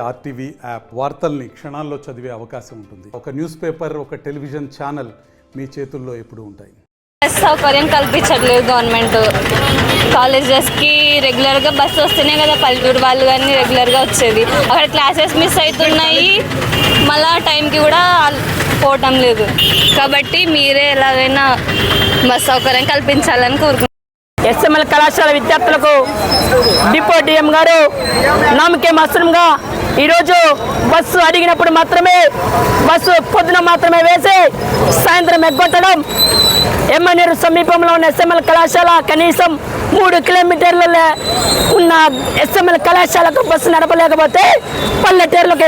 RTV app వార్తల్ని క్షణాల్లో చదివే అవకాశం ఉంటుంది. ఒక న్యూస్ పేపర్, ఒక టెలివిజన్ ఛానల్ మీ చేతుల్లో ఎప్పుడూ ఉంటాయి. సౌకర్యం కల్పించట్లేదు గవర్నమెంట్. కాలేజెస్కి రెగ్యులర్గా బస్సు వస్తేనే కదా పల్లెటూరు వాళ్ళు కానీ రెగ్యులర్గా వచ్చేది. అక్కడ క్లాసెస్ మిస్ అవుతున్నాయి, మళ్ళా టైంకి కూడా పోవటం లేదు. కాబట్టి మీరే ఎలాగైనా బస్ సౌకర్యం కల్పించాలని కోరుకుంటున్నాను. ఎస్ఎంఎల్ కళాశాల విద్యార్థులకు డిపో డిఎం గారు నామకే మాత్రంగా ఈరోజు బస్సు అడిగినప్పుడు మాత్రమే బస్సు పొద్దున మాత్రమే వేసి సాయంత్రం ఎగ్గొట్టడం. ఎమ్మెనూరు సమీపంలో ఉన్న ఎస్ఎంఎల్ కళాశాల కనీసం 3 కిలోమీటర్ల ఉన్న ఎస్ఎంఎల్ కళాశాలకు బస్సు నడపలేకపోతే పల్లెటూరులకు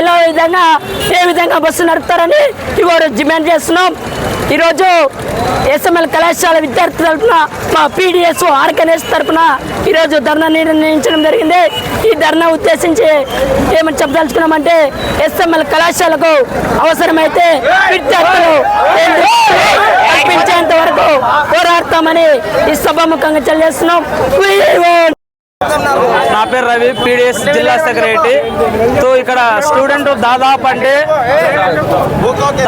ఏ విధంగా బస్సు నడుపుతారని ఇవాళ డిమాండ్ చేస్తున్నాం. ఈరోజు ఎస్ఎంఎల్ కళాశాల విద్యార్థుల తరఫున మా పీడిఎస్ ఆర్గనైజ్ తరఫున ఈరోజు ధర్నా నిర్ణయించడం జరిగింది. ఈ ధర్నా ఉద్దేశించి ఏమని చెప్పదలుచుకున్నామంటే, ఎస్ఎంఎల్ కళాశాలకు అవసరమైతే విద్యార్థులు కల్పించేంత వరకు పోరాడతామని ఈ సభాముఖంగా తెలియజేస్తున్నాం. నా పేరు రవి, పీడిఎస్ జిల్లా సెక్రటరీ. తో ఇక్కడ స్టూడెంట్ దాదాపు అంటే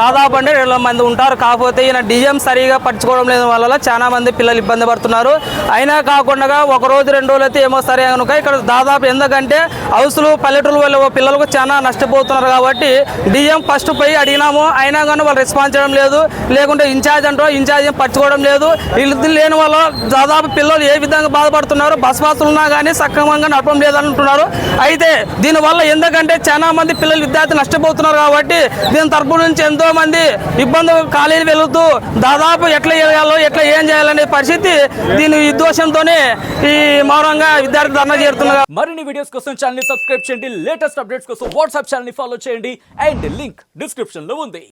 200 మంది ఉంటారు. కాకపోతే ఈయన డిఎం సరిగా పట్టుకోవడం లేదు వల్ల చాలా మంది పిల్లలు ఇబ్బంది పడుతున్నారు. అయినా కాకుండా ఒక రోజు 2 రోజులు అయితే ఏమో సరే కనుక ఇక్కడ దాదాపు ఎందుకంటే హౌస్లు పల్లెటూరు వాళ్ళ పిల్లలకు చాలా నష్టపోతున్నారు. కాబట్టి డిఎం ఫస్ట్ పోయి అడిగినాము, అయినా కానీ వాళ్ళు రెస్పాన్స్ చేయడం లేదు. లేకుంటే ఇన్ఛార్జ్ అంటారు, ఇన్ఛార్జ్ పట్టుకోవడం లేదు. వీళ్ళు లేని వల్ల దాదాపు పిల్లలు ఏ విధంగా బాధపడుతున్నారు. బస్ పాసులు ఉన్నా కానీ సక్రమంగా నడపడం లేదంటున్నారు. అయితే దీనివల్ల ఎందుకంటే చాలా మంది పిల్లలు విద్యార్థులు నష్టపోతున్నారు. కాబట్టి దీని తరపు నుంచి ఎంతో మంది ఇబ్బంది కాలేజీ వెళుతూ దాదాపు ఎట్లా చేయాలో ఎట్లా ఏం చేయాలనే పరిస్థితి దీని ఉద్దేశంతోనే ఈ మౌనంగా విద్యార్థి ధర్నా చేరుతున్నారు. మరిన్ని వీడియోస్ కోసం ఛానల్ ని సబ్స్క్రైబ్ చేయండి. లేటెస్ట్ అప్డేట్స్ కోసం వాట్సాప్ ఛానల్ ని ఫాలో చేయండి. అండ్ లింక్ డిస్క్రిప్షన్ లో ఉంది.